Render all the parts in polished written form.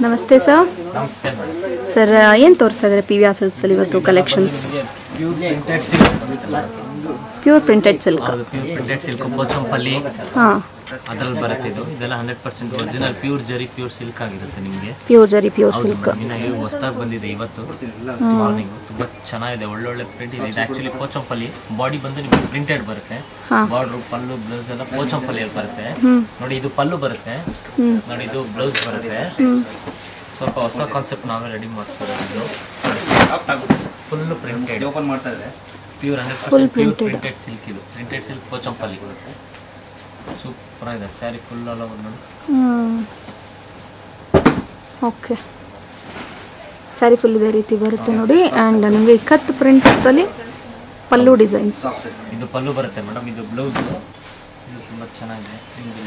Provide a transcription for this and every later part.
ನಮಸ್ತೆ ಸರ್. ನಮಸ್ತೆ madam. Sir ಏನು ತೋರಿಸ್ತಾ ಇದ್ದಾರೆ ಪಿ ವಿ ಆರ್ ಸಿಲ್ಕ್ಸಲ್ಲಿ ಇವತ್ತು collections? Pure printed silk. Pure printed silk. ಹೌದು, ಪ್ಯೂರ್ ಪ್ರಿಂಟೆಡ್ ಸಿಲ್ಕ್ ಪೋಚಂಪಲ್ಲಿ ಹಾಂ, ಅದರಲ್ಲಿ ಬರುತ್ತೆ. ಇದೆಲ್ಲ 100% ಒರಿಜಿನಲ್ ಪ್ಯೂರ್ ಜರಿ ಪ್ಯೂರ್ ಸಿಲ್ಕ್ ಆಗಿರುತ್ತೆ ನಿಮಗೆ. ಪ್ಯೂರ್ ಜರಿ ಪ್ಯೂರ್ ಸಿಲ್ಕ್. ಇನ್ನು ಹೊಸದಾಗಿ ಬಂದಿದೆ ಇವತ್ತು ಮಾರ್ನಿಂಗ್. ತುಂಬ ಚೆನ್ನಾಗಿದೆ, ಒಳ್ಳೊಳ್ಳೆ ಪ್ರಿಂಟ್ ಇದೆ. ಇದು ಆ್ಯಕ್ಚುಲಿ ಪೋಚಂಪಲ್ಲಿ ಬಾಡಿ ಬಂದು ನಿಮಗೆ ಪ್ರಿಂಟೆಡ್ ಬರುತ್ತೆ. ಬಾರ್ಡ್ರು, ಪಲ್ಲು, ಬ್ಲೌಸ್ ಎಲ್ಲ ಪೋಚಂಪಲ್ಲಿಯಲ್ಲಿ ಬರುತ್ತೆ. ನೋಡಿ ಇದು ಪಲ್ಲು ಬರುತ್ತೆ, ನೋಡಿ ಇದು ಬ್ಲೌಸ್ ಬರುತ್ತೆ. ಸ್ವಲ್ಪ ಹೊಸ ಕಾನ್ಸೆಪ್ಟ್ ನಾವೇ ರೆಡಿ ಮಾಡ್ತಿರೋದು. ಫುಲ್ ಪ್ರಿಂಟೆಡ್ ಓಪನ್ ಮಾಡ್ತಾ ಇದ್ರೆ ಪ್ಯೂರ್ 100% ಪ್ಯೂರ್ ಪ್ರಿಂಟೆಡ್ ಸಿಲ್ಕ್. ಇದು ಪ್ರಿಂಟೆಡ್ ಸಿಲ್ಕ್ ಪೋಚಂಪಲ್ಲಿ ಸೂಪರ್ ಆಗಿದೆ. ಸ್ಯಾರಿ ಫುಲ್ ಆಲ್ ಓವರ್ ನೋಡಿ. ಓಕೆ, ಸ್ಯಾರಿ ಫುಲ್ ಇದೇ ರೀತಿ ಬರುತ್ತೆ ನೋಡಿ. ಆ್ಯಂಡ್ ನಿಮಗೆ ಇಕ್ಕತ್ ಪ್ರಿಂಟ್ಸಲ್ಲಿ ಪಲ್ಲು ಡಿಸೈನ್ಸ್. ಇದು ಪಲ್ಲು ಬರುತ್ತೆ ಮೇಡಮ್. ಇದು ಬ್ಲೌಸ್. ಇದು ತುಂಬ ಚೆನ್ನಾಗಿದೆ. ನಿಮಗೆ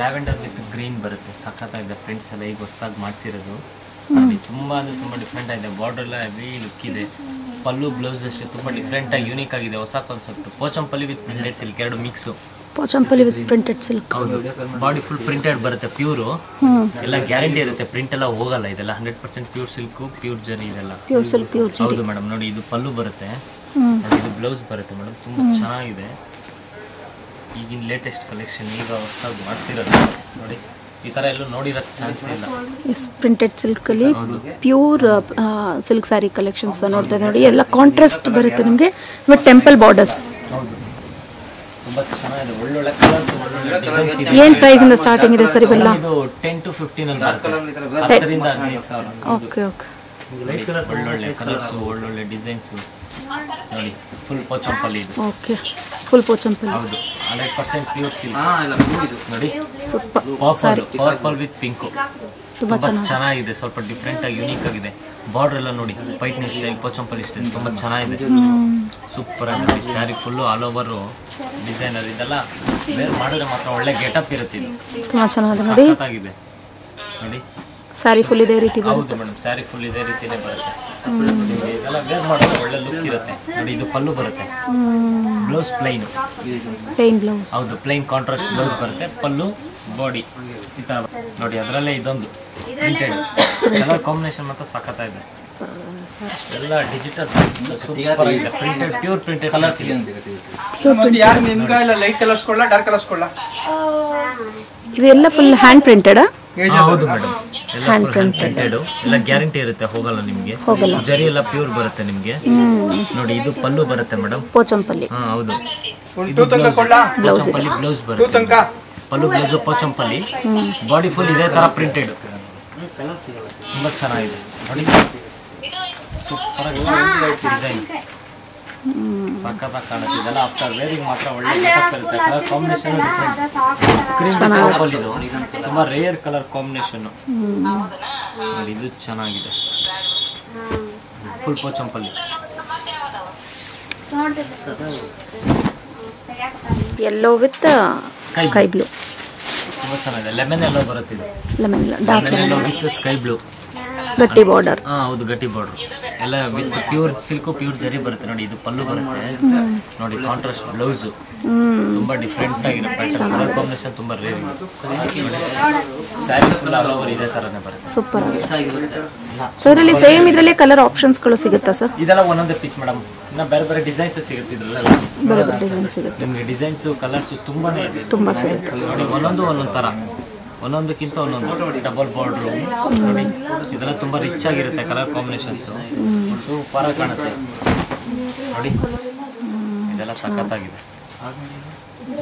ಲ್ಯಾವೆಂಡರ್ ವಿತ್ ಗ್ರೀನ್ ಬರುತ್ತೆ. ಸಖತ್ತಾಗಿದೆ ಪ್ರಿಂಟ್ಸ್ ಎಲ್ಲ ಈಗ ಹೊಸದಾಗಿ ಮಾಡಿಸಿರೋದು. ತುಂಬ ಅಂದರೆ ತುಂಬ ಡಿಫ್ರೆಂಟ್ ಆಗಿದೆ. ಬಾರ್ಡರ್ ಎಲ್ಲ ಹೆವಿ ಲುಕ್ ಇದೆ. ಪಲ್ಲು ಬ್ಲೌಸ್ ಅಷ್ಟೇ ತುಂಬ ಡಿಫ್ರೆಂಟಾಗಿ ಯೂನಿಕ್ ಆಗಿದೆ. ಹೊಸ concept Pochampally with printed silk, ಎರಡು mix. Pochampally with printed silk. ಹೌದು, ಬಾಡಿ ಫುಲ್ ಪ್ರಿಂಟೆಡ್ ಬರುತ್ತೆ. ಪ್ಯೂರು ಎಲ್ಲ ಗ್ಯಾರಂಟಿ ಇರುತ್ತೆ, ಪ್ರಿಂಟ್ ಎಲ್ಲ ಹೋಗಲ್ಲ. ಇದೆಲ್ಲ 100% ಪ್ಯೂರ್ ಸಿಲ್ಕು, ಪ್ಯೂರ್ ಜರಿ ಇದೆಲ್ಲ. ಪ್ಯೂರ್ ಸಿಲ್ಕ್, ಪ್ಯೂರ್ ಜರಿ. ಹೌದು ಮೇಡಮ್. ನೋಡಿ ಇದು ಪಲ್ಲು ಬರುತ್ತೆ, ಇದು ಬ್ಲೌಸ್ ಬರುತ್ತೆ ಮೇಡಮ್. ತುಂಬ ಚೆನ್ನಾಗಿದೆ. ಈಗಿನ ಲೇಟೆಸ್ಟ್ ಕಲೆಕ್ಷನ್ ಈಗ ಹೊಸದಾಗಿ ಮಾಡಿಸಿರೋದು ನೋಡಿ. ಈ ಥರ ಎಲ್ಲೂ ನೋಡಿರೋ ಚಾನ್ಸ್ ಇಲ್ಲ. ಎಸ್, ಪ್ರಿಂಟೆಡ್ ಸಿಲ್ಕಲ್ಲಿ ಪ್ಯೂರ್ ಸಿಲ್ಕ್ ಸ್ಯಾರಿ ಕಲೆಕ್ಷನ್ಸ್ ನೋಡ್ತಾ ಇದ್ದೀವಿ ನೋಡಿ. ಎಲ್ಲ ಕಾಂಟ್ರಾಸ್ಟ್ ಬರುತ್ತೆ ನಿಮಗೆ ವಿತ್ ಟೆಂಪಲ್ ಬಾರ್ಡರ್ಸ್. ಹೌದು, ತುಂಬ ಚೆನ್ನಾಗಿದೆ. ಒಳ್ಳೊಳ್ಳೆ ಕಲರ್ಸ್, ಒಳ್ಳೊಳ್ಳೆ ಡಿಸೈನ್ಸ್ ಇದೆ. ಏನು ಪ್ರೈಸಿಂದ ಸ್ಟಾರ್ಟಿಂಗ್ ಇದೆ ಸರ್ ಇವೆಲ್ಲ? ಇದು 10 to 15 ಅಲ್ಲಿ ಬರುತ್ತೆ. 10ರಿಂದ 15,000. Okay okay. ಒಳ್ಳೊಳ್ಳೆ ಕಲರ್ಸು, ಒಳ್ಳೊಳ್ಳೆ ಡಿಸೈನ್ಸು ನೋಡಿ. ಫುಲ್ ಪೋಚಂಪಲ್ಲಿ ಇದು. Okay, full Pochampally. ಹೌದು, 100% ಪ್ಯೂರ್ ಸಿಲ್ಕ್ ನೋಡಿ. ಸೂಪರ್. ಪರ್ಪಲ್ ವಿತ್ ಪಿಂಕು ತುಂಬ ಚೆನ್ನಾಗಿದೆ. ಸ್ವಲ್ಪ ಡಿಫ್ರೆಂಟ್ ಆಗಿ ಯೂನಿಕ್ ಆಗಿದೆ. ಬಾರ್ಡರ್ ಎಲ್ಲ ನೋಡಿ, ಪೈಟ್ನಿ ಸ್ಟೈಲ್, ಪೋಚಂಪಲ್ಲಿ ಸ್ಟೈಲ್ ತುಂಬ ಚೆನ್ನಾಗಿದೆ. ಸೂಪರ್ ಆಗಿದೆ. Sari full all over designer. ಇದೆಲ್ಲ ವೇರ್ ಮಾಡಿದ್ರೆ ಮಾತ್ರ ಒಳ್ಳೆ ಗೆಟಪ್ ಇರುತ್ತೆ. ಇದು ತುಂಬ ಚೆನ್ನಾಗಿದೆ ನೋಡಿ. ಸಖತ್ತಾಗಿದೆ ನೋಡಿ. ಸ್ಯಾರಿ ಫುಲ್ ಇದೇ ರೀತಿ ಬರುತ್ತೆ. ಹೌದು ಮೇಡಮ್, ಸ್ಯಾರಿ ಫುಲ್ ಇದೇ ರೀತಿನೇ ಬರುತ್ತೆ. ಇದೆಲ್ಲ ವೇರ್ ಮಾಡಿದ್ರೆ ಒಳ್ಳೆ ಲುಕ್ ಇರುತ್ತೆ ನೋಡಿ. ಇದು ಪಲ್ಲು ಬರುತ್ತೆ, ಬ್ಲೌಸ್ ಪ್ಲೈನ್ ಬ್ಲೌಸ್. ಹೌದು, ಪ್ಲೈನ್ ಕಾಂಟ್ರಾಸ್ಟ್ ಬ್ಲೌಸ್ ಬರುತ್ತೆ. ಪಲ್ಲು, ಬಾಡಿ ಈ ಥರ ನೋಡಿ. ಅದರಲ್ಲೇ ಇದೊಂದು ಪ್ರಿಂಟೆಡ್ ಕಲರ್ ಕಾಂಬಿನೇಷನ್ ಮಾತ್ರ ಸಖತ್ತಾಗಿದೆ. ಎಲ್ಲ ಡಿಜಿಟಲ್ ಸೂಪರ್ ಆಗಿದೆ. Printed, pure printed colour. Light colours ಕೊಡ್ಲಾ, ಡಾರ್ಕ್ ಕಲರ್ಸ್ ಕೊಡ್ಲಾ? ಇದೆಲ್ಲ ಫುಲ್ ಹ್ಯಾಂಡ್ ಪ್ರಿಂಟೆಡ್. ಹೌದು ಮೇಡಮ್, ಎಲ್ಲ ಫುಲ್ ಹ್ಯಾಂಡ್ ಪ್ರಿಂಟೆಡ್. ಎಲ್ಲ ಗ್ಯಾರಂಟಿ ಇರುತ್ತೆ, ಹೋಗಲ್ಲ ನಿಮಗೆ. ಜರಿ ಎಲ್ಲ ಪ್ಯೂರ್ ಬರುತ್ತೆ ನಿಮಗೆ ನೋಡಿ. ಇದು ಪಲ್ಲು ಬರುತ್ತೆ ಮೇಡಮ್, ಪೋಚಂಪಲ್ಲಿ. ಹೌದು, ಪೋಚಂಪಲ್ಲಿ ಬ್ಲೌಸ್ ಬರುತ್ತೆ. ಪಲ್ಲು, ಬ್ಲೌಸ್, ಪೋಚಂಪಲ್ಲಿ. ಬಾಡಿ ಫುಲ್ ಇದೇ ತರ ಪ್ರಿಂಟೆಡ್. ತುಂಬಾ ಚೆನ್ನಾಗಿದೆ ನೋಡಿ. ಸೂಪರ್ ಆಗಿ ಡಿಸೈನ್ ಸಖತ್ತಾಗಿ ಕಾಣುತ್ತೆ. ಇದೆಲ್ಲ ಆಫ್ಟರ್ ವೇರಿಂಗ್ ಮಾತ್ರ ಒಳ್ಳೆ ಗೆಟಪ್ ಇರುತ್ತೆ. Colour combination different. Cream purple ಇದು ತುಂಬಾ ರೇರ್ ಕಲರ್ ಕಾಂಬಿನೇಷನ್ ನೋಡಿ. ಇದು ಚೆನ್ನಾಗಿದೆ. Full Pochampally. Yellow with sky blue. ತುಂಬಾ ಚೆನ್ನಾಗಿದೆ. ಲೆಮನ್ ಎಲ್ಲೋ ಬರುತ್ತೆ ಇದು. Lemon yellow with sky blue. ಗಟ್ಟಿ ಬಾರ್ಡರ್. ಹೌದು, ಗಟ್ಟಿ ಬಾರ್ಡರ್. ಎಲ್ಲ ವಿತ್ ಪ್ಯೂರ್ ಸಿಲ್ಕು, ಪ್ಯೂರ್ ಜರಿ ಬರುತ್ತೆ ನೋಡಿ. ಇದು ಪಲ್ಲು ಬರುತ್ತೆ ನೋಡಿ. ಕಾಂಟ್ರಾಸ್ಟ್ ಬ್ಲೌಸ್ ತುಂಬಾ ಡಿಫ್ರೆಂಟ್ ಆಗಿದೆ. ಪ್ಯಾಟರ್ನ್, ಕಲರ್ ಕಾಂಬಿನೇಷನ್ ತುಂಬಾ rare. Saree full all over ಇದೇ ತರನೇ ಬರುತ್ತೆ. ಸೂಪರ್. ಸೊ ಇದರಲ್ಲಿ ಸೇಮ್ ಇದರಲ್ಲಿ ಕಲರ್ ಆಪ್ಷನ್ಸ್ಗಳು ಸಿಗುತ್ತಾ ಸರ್? ಇದೆಲ್ಲ ಒಂದೊಂದೇ ಪೀಸ್ ಮೇಡಮ್. ಇನ್ನು ಬೇರೆ ಬೇರೆ ಡಿಸೈನ್ಸ್ ಸಿಗುತ್ತೆ ಇದ್ರಲ್ಲೆಲ್ಲ. ಬೇರೆ ಬೇರೆ ಡಿಸೈನ್ ಸಿಗುತ್ತೆ ನಿಮಗೆ. ಡಿಸೈನ್ಸ್, ಕಲರ್ಸ್ ತುಂಬಾನೇ ಇದೆ. ತುಂಬ ಸಿಗುತ್ತೆ ನೋಡಿ. ಒಂದೊಂದು ಥರ, ಒಂದೊಂದಕ್ಕಿಂತ ಒಂದೊಂದು. ಡಬಲ್ ಬಾರ್ಡ್ರು ನೋಡಿ. ಇದೆಲ್ಲ ತುಂಬ ರಿಚ್ ಆಗಿರುತ್ತೆ. ಕಲರ್ ಕಾಂಬಿನೇಷನ್ಸು ಸೂಪರ್ ಆಗಿ ಕಾಣುತ್ತೆ ನೋಡಿ. ಇದೆಲ್ಲ ಸಖತ್ತಾಗಿದೆ.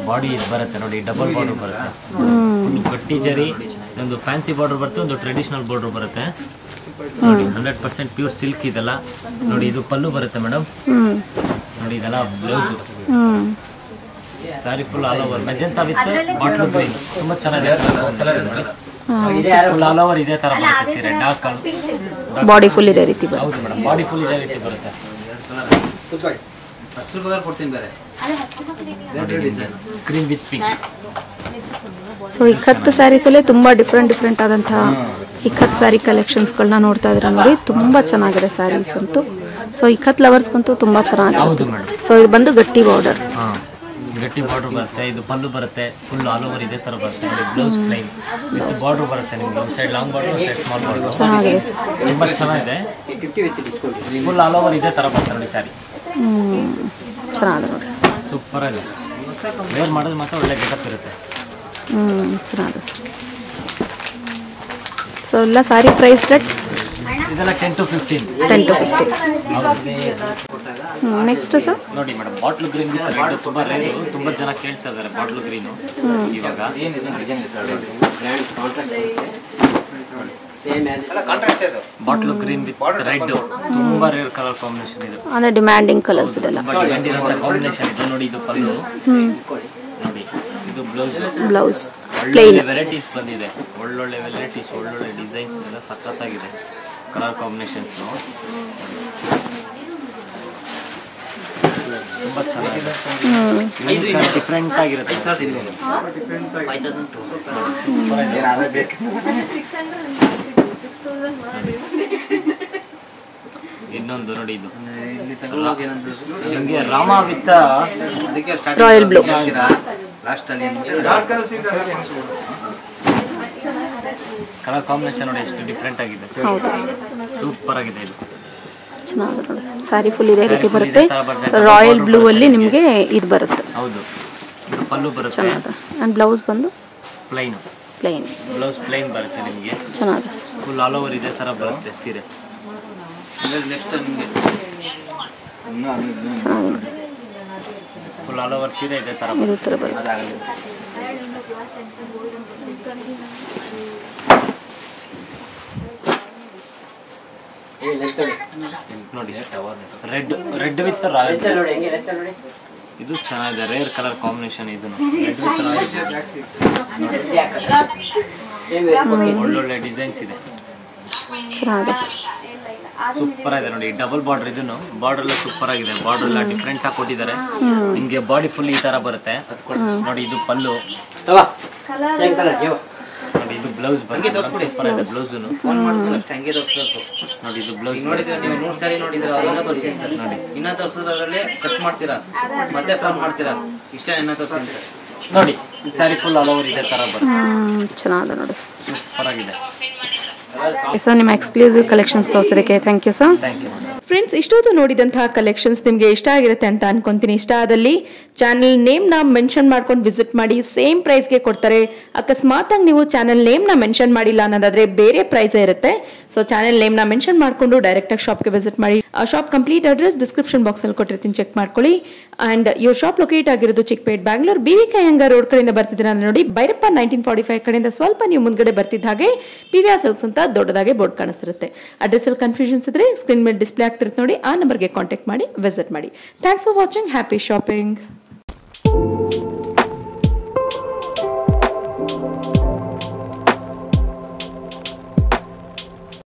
ಬಾಡಿ ಇದು ಬರುತ್ತೆ ನೋಡಿ. ಡಬಲ್ ಬಾರ್ಡರ್ ಬರುತ್ತೆ, ಫುಲ್ ಗಟ್ಟಿ ಜರಿ. ಒಂದು ಫ್ಯಾನ್ಸಿ ಬಾರ್ಡರ್ ಬರುತ್ತೆ, ಒಂದು ಟ್ರೆಡಿಷನಲ್ ಬಾರ್ಡರ್ ಬರುತ್ತೆ ನೋಡಿ. 100% ಪ್ಯೂರ್ ಸಿಲ್ಕ್ ಇದೆಲ್ಲ ನೋಡಿ. ಇದು ಪಲ್ಲು ಬರುತ್ತೆ ಮೇಡಮ್ ನೋಡಿ. ಇದೆಲ್ಲ blouse. Sari full all over magenta with bottle green. ತುಂಬ ಚೆನ್ನಾಗಿದೆ ಕಲರ್ ನೋಡಿ. ಫುಲ್ ಆಲ್ ಓವರ್ ಇದೇ ಥರ ಬರುತ್ತೆ ಸೀರೆ. Dark colour. ಬಾಡಿ ಫುಲ್ ಇದೇ ರೀತಿ ಬರುತ್ತೆ. ಹೌದು ಮೇಡಮ್, ಬಾಡಿ ಫುಲ್ ಇದೇ ರೀತಿ ಬರುತ್ತೆ. Cream with pink. ಸೊ ಇಕ್ಕತ್ತು ಸ್ಯಾರೀಸಲ್ಲೇ ತುಂಬ ಡಿಫ್ರೆಂಟ್ ಆದಂತಹ ಇಕ್ಕತ್ತು ಸ್ಯಾರಿ ಕಲೆಕ್ಷನ್ಸ್ಗಳನ್ನ ನೋಡ್ತಾ ಇದ್ದೀರಾ ನೋಡಿ. ತುಂಬ ಚೆನ್ನಾಗಿದೆ ಸ್ಯಾರೀಸ್ ಅಂತೂ. ಸೊ ಇಕ್ಕತ್ತು ಲವರ್ಸ್ಗಂತೂ ತುಂಬ ಚೆನ್ನಾಗಿದೆ. ಹೌದು ಮೇಡಮ್. ಸೊ ಇದು ಬಂದು ಗಟ್ಟಿ ಬಾರ್ಡರ್. ಗಟ್ಟಿ ಬಾರ್ಡರ್ ಬರುತ್ತೆ. ಇದು ಪಲ್ಲು ಬರುತ್ತೆ, ಫುಲ್ ಆಲ್ ಓವರ್ ಇದೇ ಥರ ಬರುತ್ತೆ ನೋಡಿ. ಬ್ಲೌಸ್ ಪ್ಲೈನ್ ವಿತ್ ಬಾರ್ಡರ್ ಬರುತ್ತೆ ನಿಮ್ಗೆ. ಒಂದು ಸೈಡ್ ಲಾಂಗ್ ಬಾರ್ಡರ್, ಒಂದು ಸೈಡ್ ಸ್ಮಾಲ್ ಬಾರ್ಡರ್. ಚೆನ್ನಾಗಿದೆ ಸರ್. ತುಂಬ ಚೆನ್ನಾಗಿದೆ. ಫುಲ್ ಆಲ್ ಓವರ್ ಇದೇ ಥರ ಬರುತ್ತೆ ನೋಡಿ ಸ್ಯಾರಿ. ಚೆನ್ನಾಗಿದೆ ನೋಡಿ. ಸೂಪರ್ ಆಗಿದೆ. ವೇರ್ ಮಾಡೋದು ಮಾತ್ರ ಒಳ್ಳೆ ಗೆಟಪ್ ಇರುತ್ತೆ. ಚೆನ್ನಾಗಿದೆ ಸರ್. ಸೊ ಎಲ್ಲ ಸಾರಿ ಪ್ರೈಸ್ ರೇಟ್ ಇದೆಲ್ಲ 10 to 15. 10 to 15. ನೆಕ್ಸ್ಟ್ ಸರ್ ನೋಡಿ madam, bottle green with red ತುಂಬ ರೇರು. ತುಂಬ ಜನ ಕೇಳ್ತಾ ಇದ್ದಾರೆ ಬಾಟ್ಲು ಗ್ರೀನು. ಇವಾಗ ಬಾಟ್ಲು ಗ್ರೀನ್ ವಿತ್ ರೆಡ್ ತುಂಬ ರೇರ್ ಕಲರ್ ಕಾಂಬಿನೇಷನ್ ಇದು. ಅಂದರೆ ಡಿಮ್ಯಾಂಡಿಂಗ್ ಕಲರ್ಸ್ ಇದೆಲ್ಲ. ಕಾಂಬಿನೇಷನ್ ಇದು ನೋಡಿ. ಇದು ಪಲ್ಲು ನೋಡಿ. ಇದು ಬ್ಲೌಸ್ ಒಳ್ಳೊಳ್ಳೆ ವೆರೈಟೀಸ್ ಬಂದಿದೆ. ಒಳ್ಳೊಳ್ಳೆ ವೆರೈಟೀಸ್, ಒಳ್ಳೊಳ್ಳೆ ಡಿಸೈನ್ಸ್ ಎಲ್ಲ ಸಖತ್ತಾಗಿದೆ. ಕಲರ್ ಕಾಂಬಿನೇಷನ್ಸು ತುಂಬ ಚೆನ್ನಾಗಿದೆ. ಡಿಫ್ರೆಂಟ್ ಆಗಿರುತ್ತೆ. ಇನ್ನೊಂದು ನೋಡಿ, ಇದು ನಿಮಗೆ Rama with royal blue. Colour combination ನೋಡಿ ಎಷ್ಟು ಡಿಫ್ರೆಂಟ್ ಆಗಿದೆ. ಹೌದು, ಸೂಪರ್ ಆಗಿದೆ. ಇದು ಚೆನ್ನಾಗಿದೆ ನೋಡಿ. ಸ್ಯಾರಿ ಫುಲ್ ಇದೇ ರೀತಿ ಬರುತ್ತೆ. ರಾಯಲ್ ಬ್ಲೂ ಅಲ್ಲಿ ನಿಮಗೆ ಇದು ಬರುತ್ತೆ. ಹೌದು, ಇದು ಪಲ್ಲು ಬರುತ್ತೆ. ಚೆನ್ನಾಗಿದೆ. ಆ್ಯಂಡ್ ಬ್ಲೌಸ್ ಬಂದು ಪ್ಲೈನ್ ಬ್ಲೌಸ್ ಪ್ಲೈನ್ ಬರುತ್ತೆ ನಿಮಗೆ. ಚೆನ್ನಾಗಿದೆ ಸರ್. ಫುಲ್ ಆಲ್ ಓವರ್ ಇದೇ ಥರ ಬರುತ್ತೆ ಸೀರೆ. ನೆಕ್ಸ್ಟ್ ನಿಮಗೆ ಚೆನ್ನಾಗಿದೆ ನೋಡಿ. ಫುಲ್ ಆಲ್ ಓವರ್ ಸೀರೆ ಇದೇ ಥರ ಇದೇ ಥರ ಬರುತ್ತೆ. ನೋಡಿ. Red with royal. ಇದು ಚೆನ್ನಾಗಿದೆ. Rare colour combination. ಇದು ರೆಡ್ ವಿತ್ ರಾಯಲ್. ಒಳ್ಳೊಳ್ಳೆ ಡಿಸೈನ್ಸ್ ಇದೆ. ಚೆನ್ನಾಗಿದೆ. ಸೂಪರ್ ಆಗಿದೆ ನೋಡಿ. Double border. ಇದನ್ನು ಬಾರ್ಡರ್ ಎಲ್ಲ ಸೂಪರ್ ಆಗಿದೆ. ಬಾರ್ಡರ್ ಎಲ್ಲ ಡಿಫ್ರೆಂಟ್ ಆಗಿ ಕೊಟ್ಟಿದ್ದಾರೆ ನಿಮಗೆ. ಬಾಡಿ ಫುಲ್ ಈ ತರ ಬರುತ್ತೆ ನೋಡಿ. ಇದು ಪಲ್ಲು ನೋಡಿ. ಇದು ಬ್ಲೌಸ್ ಬರುತ್ತೆ. ಸೂಪರ್ ಆಗಿದೆ ಬ್ಲೌಸ್ ನೋಡಿ. ಇದು ಬ್ಲೌಸ್ ನೋಡಿದ್ರೆ ನೀವು 100 ಸಾರಿ ನೋಡಿದ್ರೆ ಅವರೆಲ್ಲ ತೋರಿಸಿರ್ತಾರೆ ನೋಡಿ. ಇನ್ನ ತೋರಿಸಿದ್ರೆ ಅದರಲ್ಲಿ ಕಟ್ ಮಾಡ್ತೀರಾ, ಮತ್ತೆ ಫೋನ್ ಮಾಡ್ತೀರಾ, ಇಷ್ಟ ಇನ್ನ ತೋರಿಸಿರ್ತಾರೆ ನೋಡಿ. ಸ್ಯಾರಿ ಫುಲ್ ಆಲ್ ಓವರ್ ಇದೇ ತರ ಬರುತ್ತೆ. ಚೆನ್ನಾಗಿದೆ ನೋಡಿ. ಸೂಪರ್ ಆಗಿದೆ. ಸರ್ ನಿಮ್ಮ ಎಕ್ಸ್ಕ್ಲೂಸಿವ್ ಕಲೆಕ್ಷನ್ಸ್ ತೋರಿಸೋದಕ್ಕೆ thank you sir. Thank you. Friends, ಇಷ್ಟೊತ್ತು ನೋಡಿದಂತಹ ಕಲೆಕ್ಷನ್ಸ್ ನಿಮಗೆ ಇಷ್ಟ ಆಗಿರುತ್ತೆ ಅಂತ ಅನ್ಕೊಂತೀನಿ. ಇಷ್ಟ ಆದಲ್ಲಿ ಚಾನಲ್ ನೇಮ್ನ ಮೆನ್ಷನ್ ಮಾಡ್ಕೊಂಡು ವಿಸಿಟ್ ಮಾಡಿ. ಸೇಮ್ ಪ್ರೈಸ್ಗೆ ಕೊಡ್ತಾರೆ. ಅಕಸ್ಮಾತ್ ಆಗಿ ನೀವು ಚಾನಲ್ ನೇಮ್ನ ಮೆನ್ಷನ್ ಮಾಡಿಲ್ಲ ಅನ್ನೋದಾದ್ರೆ ಬೇರೆ ಪ್ರೈಸೇ ಇರುತ್ತೆ. ಸೊ ಚಾನಲ್ ನೇಮ್ನ ಮೆನ್ಷನ್ ಮಾಡಿಕೊಂಡು ಡೈರೆಕ್ಟಾಗಿ ಶಾಪ್ಗೆ ವಿಸಿಟ್ ಮಾಡಿ. ಆ ಶಾಪ್ ಕಂಪ್ಲೀಟ್ ಅಡ್ರೆಸ್ ಡಿಸ್ಕ್ರಿಪ್ಷನ್ ಬಾಕ್ಸಲ್ಲಿ ಕೊಟ್ಟಿರ್ತೀನಿ, ಚೆಕ್ ಮಾಡ್ಕೊಳ್ಳಿ. ಆ್ಯಂಡ್ ಇವ್ರ ಶಾಪ್ ಲೊಕೇಟ್ ಆಗಿರೋದು ಚಿಕ್ಕಪೇಟ್, ಬ್ಯಾಂಗ್ಳೂರ್. BVK ಅಯ್ಯಂಗಾರ್ ರೋಡ್ ಕಡೆಯಿಂದ ಬರ್ತಿದ್ದೀರಾ ನೋಡಿ. ಭೈರಪ್ಪ 1945 ಕಡೆಯಿಂದ ಸ್ವಲ್ಪ ನೀವು ಮುಂದ್ಗಡೆ ಬರ್ತಿದ್ದ ಹಾಗೆ PVR ಸಿಲ್ಕ್ಸ್ ಅಂತ ದೊಡ್ಡದಾಗಿ ಬೋರ್ಡ್ ಕಾಣಿಸ್ತಿರುತ್ತೆ. ಅಡ್ರೆಸ್ಸಲ್ಲಿ ಕನ್ಫ್ಯೂಷನ್ಸ್ ಇದ್ರೆ ಸ್ಕ್ರೀನ್ ಮೇಲೆ ಡಿಸ್ಪ್ಲೇ ಆಗ್ತಿರುತ್ತೆ ನೋಡಿ. ಆ ನಂಬರ್ಗೆ ಕಾಂಟ್ಯಾಕ್ಟ್ ಮಾಡಿ ವಿಸಿಟ್ ಮಾಡಿ. Thanks for watching. Happy shopping.